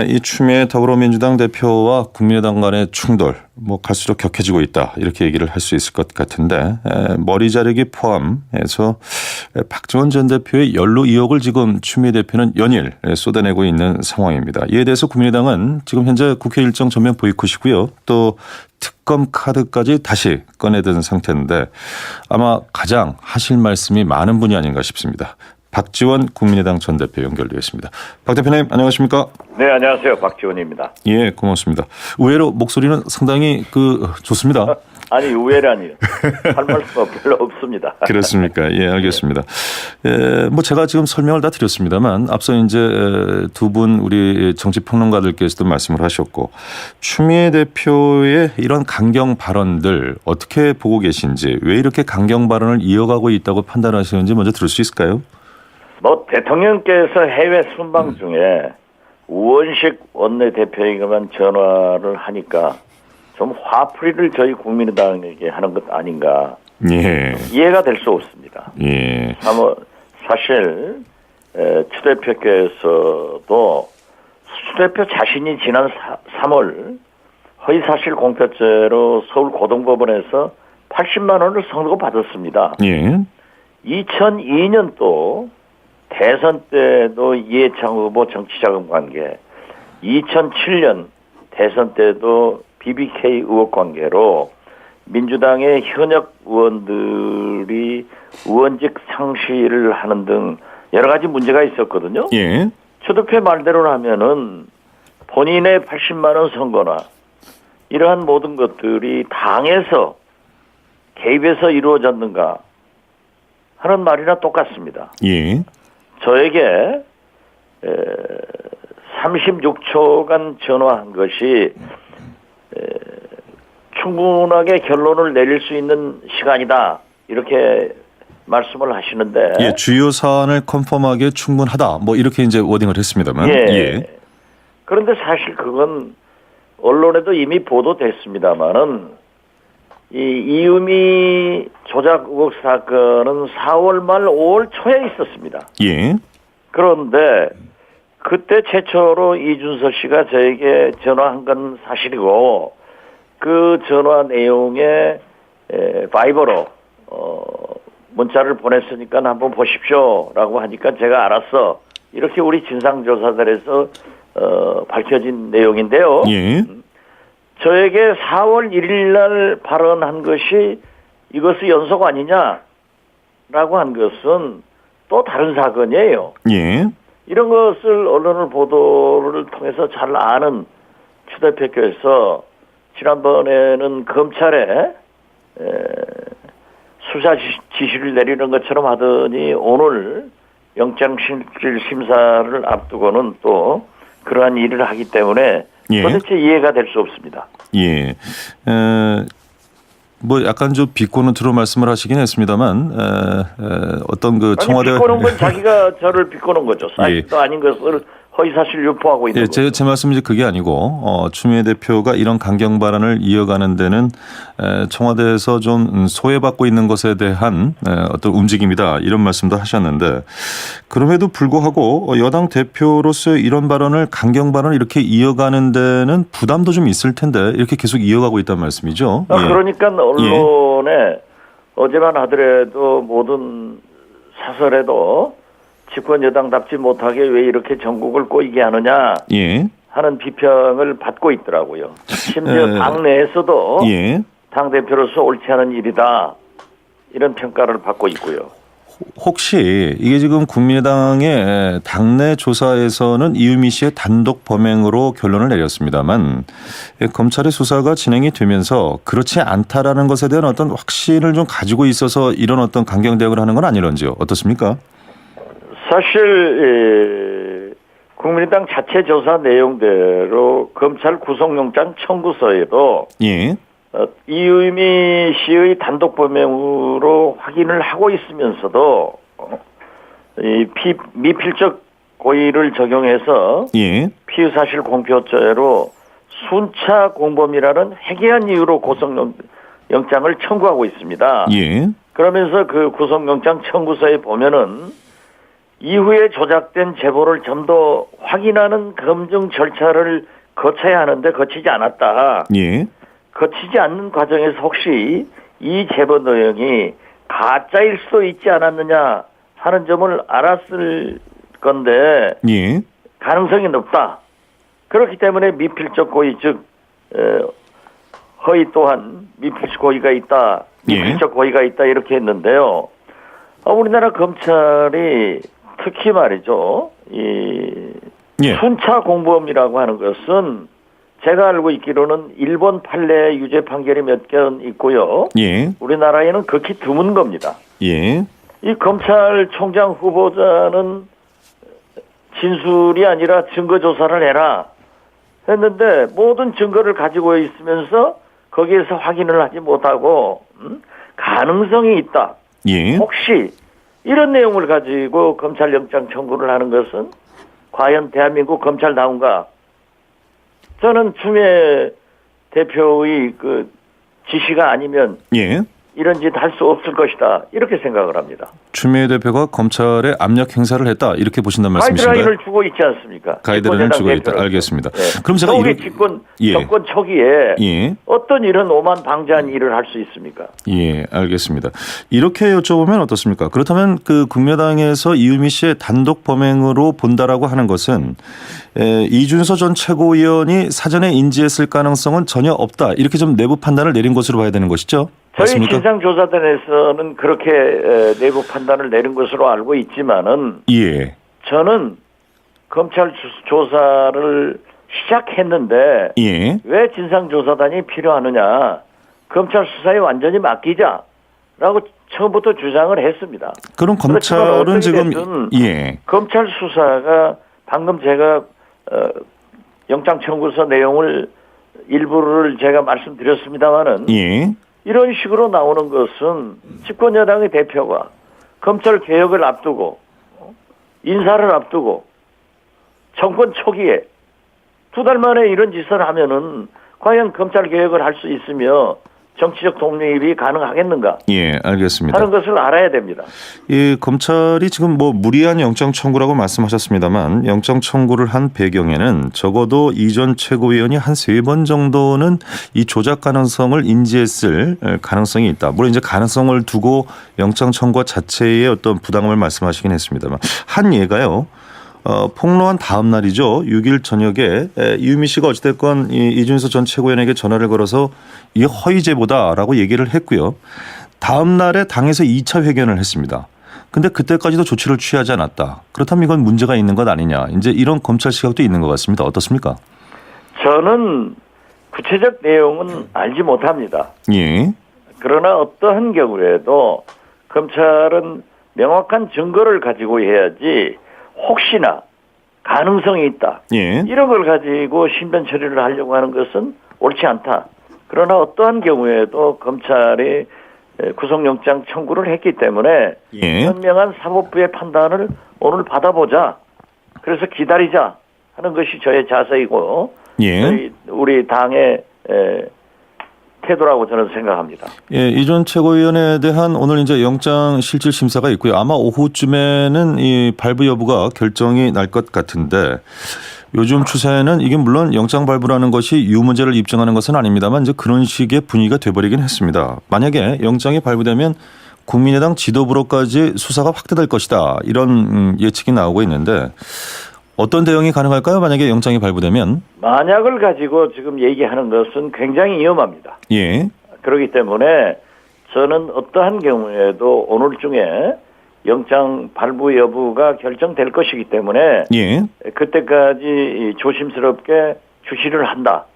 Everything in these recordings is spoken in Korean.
이 추미애 더불어민주당 대표와 국민의당 간의 충돌 갈수록 격해지고 있다 이렇게 얘기를 할 수 있을 것 같은데 머리 자르기 포함해서 박지원 전 대표의 연루 의혹을 지금 추미애 대표는 연일 쏟아내고 있는 상황입니다. 이에 대해서 국민의당은 지금 현재 국회 일정 전면 보이콧이고요. 또 특검 카드까지 다시 꺼내든 상태인데 아마 가장 하실 말씀이 많은 분이 아닌가 싶습니다. 박지원 국민의당 전 대표 연결되어 있습니다. 박 대표님 안녕하십니까? 네, 안녕하세요. 박지원입니다. 예, 고맙습니다. 의외로 목소리는 상당히 좋습니다. 아니, 의외라니요. 할 말씀 별로 없습니다. 그렇습니까? 예, 알겠습니다. 제가 지금 설명을 다 드렸습니다만 앞서 이제 두 분 우리 정치평론가들께서도 말씀을 하셨고 추미애 대표의 이런 강경 발언들 어떻게 보고 계신지 왜 이렇게 강경 발언을 이어가고 있다고 판단하시는지 먼저 들을 수 있을까요? 대통령께서 해외 순방 중에 우원식 원내대표에게만 전화를 하니까 좀 화풀이를 저희 국민의당에게 하는 것 아닌가. 예. 이해가 될 수 없습니다. 예. 사실 추 대표께서도 추 대표 자신이 지난 3월 허위사실 공표죄로 서울고등법원에서 80만 원을 선고받았습니다. 예. 2002년도 대선 때도 이해창 후보 정치자금 관계, 2007년 대선 때도 BBK 의혹 관계로 민주당의 현역 의원들이 의원직 상실을 하는 등 여러 가지 문제가 있었거든요. 예. 추 대표 말대로라면은 본인의 80만 원 선거나 이러한 모든 것들이 당에서 개입해서 이루어졌는가 하는 말이나 똑같습니다. 예. 저에게 36초간 전화한 것이 충분하게 결론을 내릴 수 있는 시간이다 이렇게 말씀을 하시는데 예, 주요 사안을 컨펌하기에 충분하다 이렇게 이제 워딩을 했습니다만 예. 그런데 사실 그건 언론에도 이미 보도됐습니다만은 이 이유미 조작 의혹 사건은 4월 말 5월 초에 있었습니다. 예. 그런데 그때 최초로 이준서 씨가 저에게 전화한 건 사실이고 그 전화 내용에 바이버로 문자를 보냈으니까 한번 보십시오라고 하니까 제가 알았어. 이렇게 우리 진상조사들에서 밝혀진 내용인데요. 예. 저에게 4월 1일 날 발언한 것이 이것이 연속 아니냐라고 한 것은 또 다른 사건이에요. 예. 이런 것을 언론을 보도를 통해서 잘 아는 추 대표께서 지난번에는 검찰에 수사 지시를 내리는 것처럼 하더니 오늘 영장실질 심사를 앞두고는 또 그러한 일을 하기 때문에 예. 도대체 이해가 될 수 없습니다. 예. 약간 좀 비꼬는 투로 말씀을 하시긴 했습니다만 어떤 청와대 비꼬는 건 자기가 저를 비꼬는 거죠. 사실도 아닌 것을 허위사실 유포하고 있는 거죠. 제 말씀은 이제 그게 아니고 추미애 대표가 이런 강경 발언을 이어가는 데는 청와대에서 좀 소외받고 있는 것에 대한 어떤 움직임이다 이런 말씀도 하셨는데 그럼에도 불구하고 여당 대표로서 이런 발언을 강경 발언을 이렇게 이어가는 데는 부담도 좀 있을 텐데 이렇게 계속 이어가고 있다는 말씀이죠. 그러니까 언론에 어제만 하더라도 모든 사설에도 집권 여당답지 못하게 왜 이렇게 전국을 꼬이게 하느냐 하는 비평을 받고 있더라고요. 심지어 당내에서도 당대표로서 옳지 않은 일이다 이런 평가를 받고 있고요. 혹시 이게 지금 국민의당의 당내 조사에서는 이유미 씨의 단독 범행으로 결론을 내렸습니다만 검찰의 수사가 진행이 되면서 그렇지 않다라는 것에 대한 어떤 확신을 좀 가지고 있어서 이런 어떤 강경 대응을 하는 건 아니런지요? 어떻습니까? 사실 국민의당 자체 조사 내용대로 검찰 구속영장 청구서에도 이유미 씨의 단독 범행으로 확인을 하고 있으면서도 이 미필적 고의를 적용해서 피의사실 공표죄로 순차 공범이라는 해괴한 이유로 구속영장을 청구하고 있습니다. 그러면서 그 구속영장 청구서에 보면은 이후에 조작된 제보를 좀 더 확인하는 검증 절차를 거쳐야 하는데 거치지 않았다. 예. 거치지 않는 과정에서 혹시 이 제보 내용이 가짜일 수도 있지 않았느냐 하는 점을 알았을 건데 예. 가능성이 높다. 그렇기 때문에 미필적 고의 즉 허위 또한 미필적 고의가 있다. 미필적 고의가 있다 이렇게 했는데요. 우리나라 검찰이 특히 말이죠. 이 예. 순차 공범이라고 하는 것은 제가 알고 있기로는 일본 판례 유죄 판결이 몇 건 있고요. 예. 우리나라에는 극히 드문 겁니다. 예. 이 검찰총장 후보자는 진술이 아니라 증거 조사를 해라 했는데 모든 증거를 가지고 있으면서 거기에서 확인을 하지 못하고 가능성이 있다. 예. 혹시 이런 내용을 가지고 검찰영장 청구를 하는 것은 과연 대한민국 검찰다운가? 저는 추미애 대표의 그 지시가 아니면 예. 이런 짓 할 수 없을 것이다. 이렇게 생각을 합니다. 추미애 대표가 검찰에 압력 행사를 했다 이렇게 보신단 말씀이신가요? 가이드라인을 주고 있지 않습니까? 가이드라인을 주고 있다. 대표로서. 알겠습니다. 네. 그럼 제가 서울의 정권 초기에 예. 어떤 이런 오만 방자한 일을 할 수 있습니까? 예, 알겠습니다. 이렇게 여쭤보면 어떻습니까? 그렇다면 그 국민의당에서 이유미 씨의 단독 범행으로 본다라고 하는 것은 이준서 전 최고위원이 사전에 인지했을 가능성은 전혀 없다. 이렇게 좀 내부 판단을 내린 것으로 봐야 되는 것이죠? 저희 맞습니까? 진상조사단에서는 그렇게 내부 판단을 내린 것으로 알고 있지만은 예. 저는 검찰 조사를 시작했는데 예. 왜 진상조사단이 필요하느냐. 검찰 수사에 완전히 맡기자라고 처음부터 주장을 했습니다. 그럼 검찰은 지금 예. 검찰 수사가 방금 제가 영장 청구서 내용을 일부를 제가 말씀드렸습니다마는 예. 이런 식으로 나오는 것은 집권 여당의 대표가 검찰 개혁을 앞두고 인사를 앞두고 정권 초기에 2달 만에 이런 짓을 하면은 과연 검찰 개혁을 할 수 있으며 정치적 독립이 가능하겠는가? 예, 알겠습니다. 하는 것을 알아야 됩니다. 이 검찰이 지금 뭐 무리한 영장 청구라고 말씀하셨습니다만 영장 청구를 한 배경에는 적어도 이 전 최고위원이 한 3번 정도는 이 조작 가능성을 인지했을 가능성이 있다. 물론 이제 가능성을 두고 영장 청구 자체의 어떤 부당함을 말씀하시긴 했습니다만 한 예가요. 폭로한 다음 날이죠. 6일 저녁에 이유미 씨가 어찌됐건 이준서 전 최고위원에게 전화를 걸어서 이게 허위 제보다라고 얘기를 했고요. 다음 날에 당에서 2차 회견을 했습니다. 근데 그때까지도 조치를 취하지 않았다. 그렇다면 이건 문제가 있는 것 아니냐. 이제 이런 검찰 시각도 있는 것 같습니다. 어떻습니까? 저는 구체적 내용은 알지 못합니다. 예. 그러나 어떠한 경우에도 검찰은 명확한 증거를 가지고 해야지 혹시나 가능성이 있다. 예. 이런 걸 가지고 신변 처리를 하려고 하는 것은 옳지 않다. 그러나 어떠한 경우에도 검찰이 구속영장 청구를 했기 때문에 예. 현명한 사법부의 판단을 오늘 받아보자. 그래서 기다리자 하는 것이 저의 자세이고 예. 우리 당의 태도라고 저는 생각합니다. 예, 이 전 최고위원에 대한 오늘 이제 영장 실질 심사가 있고요. 아마 오후쯤에는 이 발부 여부가 결정이 날 것 같은데 요즘 추세는 이게 물론 영장 발부라는 것이 유무죄를 입증하는 것은 아닙니다만 이제 그런 식의 분위기가 돼버리긴 했습니다. 만약에 영장이 발부되면 국민의당 지도부로까지 수사가 확대될 것이다. 이런 예측이 나오고 있는데 어떤 대응이 가능할까요? 만약에 영장이 발부되면. 만약을 가지고 지금 얘기하는 것은 굉장히 위험합니다. 예. 그렇기 때문에 저는 어떠한 경우에도 오늘 중에 영장 발부 여부가 결정될 것이기 때문에 예. 그때까지 조심스럽게 주시를 한다.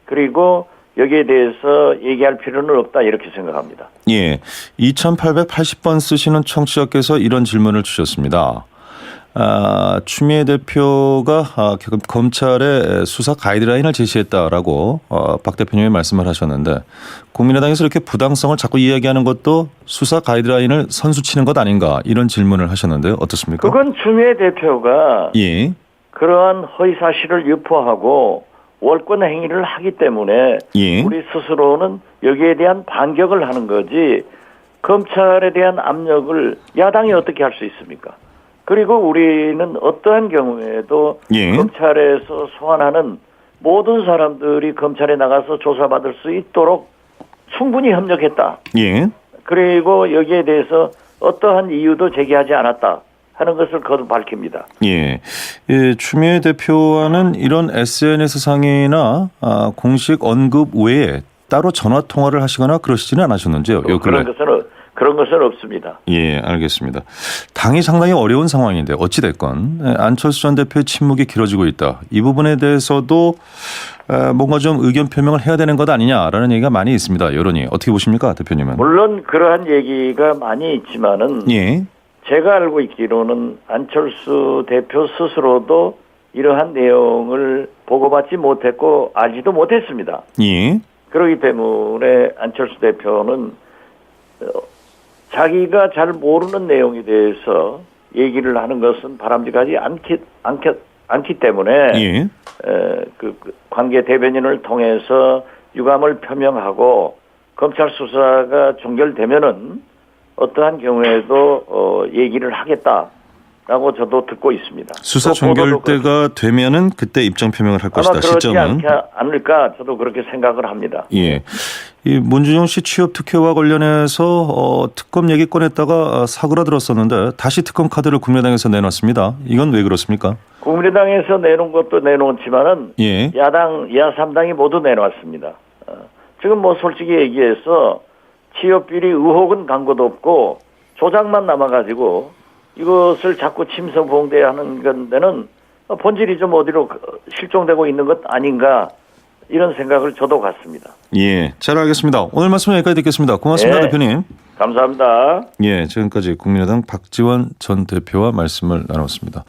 그리고 여기에 대해서 얘기할 필요는 없다 이렇게 생각합니다. 예. 2880번 쓰시는 청취자께서 이런 질문을 주셨습니다. 추미애 대표가 검찰에 수사 가이드라인을 제시했다라고 박 대표님이 말씀을 하셨는데 국민의당에서 이렇게 부당성을 자꾸 이야기하는 것도 수사 가이드라인을 선수치는 것 아닌가 이런 질문을 하셨는데요. 어떻습니까? 그건 추미애 대표가 예. 그러한 허위 사실을 유포하고 월권 행위를 하기 때문에 예. 우리 스스로는 여기에 대한 반격을 하는 거지 검찰에 대한 압력을 야당이 어떻게 할 수 있습니까? 그리고 우리는 어떠한 경우에도 예. 검찰에서 소환하는 모든 사람들이 검찰에 나가서 조사받을 수 있도록 충분히 협력했다. 예. 그리고 여기에 대해서 어떠한 이유도 제기하지 않았다 하는 것을 거듭 밝힙니다. 예. 예, 추미애 대표와는 이런 SNS상이나 공식 언급 외에 따로 전화 통화를 하시거나 그러시지는 않으셨는지요? 요 근래. 그런 것은 없습니다. 예, 알겠습니다. 당이 상당히 어려운 상황인데 어찌 됐건 안철수 전 대표의 침묵이 길어지고 있다. 이 부분에 대해서도 뭔가 좀 의견 표명을 해야 되는 것 아니냐라는 얘기가 많이 있습니다. 여론이 어떻게 보십니까, 대표님은? 물론 그러한 얘기가 많이 있지만은 예. 제가 알고 있기로는 안철수 대표 스스로도 이러한 내용을 보고받지 못했고 알지도 못했습니다. 예. 그렇기 때문에 안철수 대표는 자기가 잘 모르는 내용에 대해서 얘기를 하는 것은 바람직하지 않기 때문에 예. 그 관계 대변인을 통해서 유감을 표명하고 검찰 수사가 종결되면은 어떠한 경우에도 얘기를 하겠다라고 저도 듣고 있습니다. 수사 종결때가 되면은 그때 입장 표명을 할 것이다. 아마 그렇지 시점은. 않을까 저도 그렇게 생각을 합니다. 예. 이 문준용 씨 취업 특혜와 관련해서 특검 얘기 꺼냈다가 사그라들었었는데 다시 특검 카드를 국민의당에서 내놨습니다. 이건 왜 그렇습니까? 국민의당에서 내놓은 것도 내놓지만은 예. 야당, 야3당이 모두 내놓았습니다. 지금 뭐 솔직히 얘기해서 취업 비리 의혹은 간 것도 없고 조작만 남아가지고 이것을 자꾸 침성봉대하는 건데는 본질이 좀 어디로 실종되고 있는 것 아닌가 이런 생각을 저도 갖습니다. 예, 잘 알겠습니다. 오늘 말씀 여기까지 듣겠습니다. 고맙습니다, 네. 대표님. 감사합니다. 예, 지금까지 국민의당 박지원 전 대표와 말씀을 나눴습니다.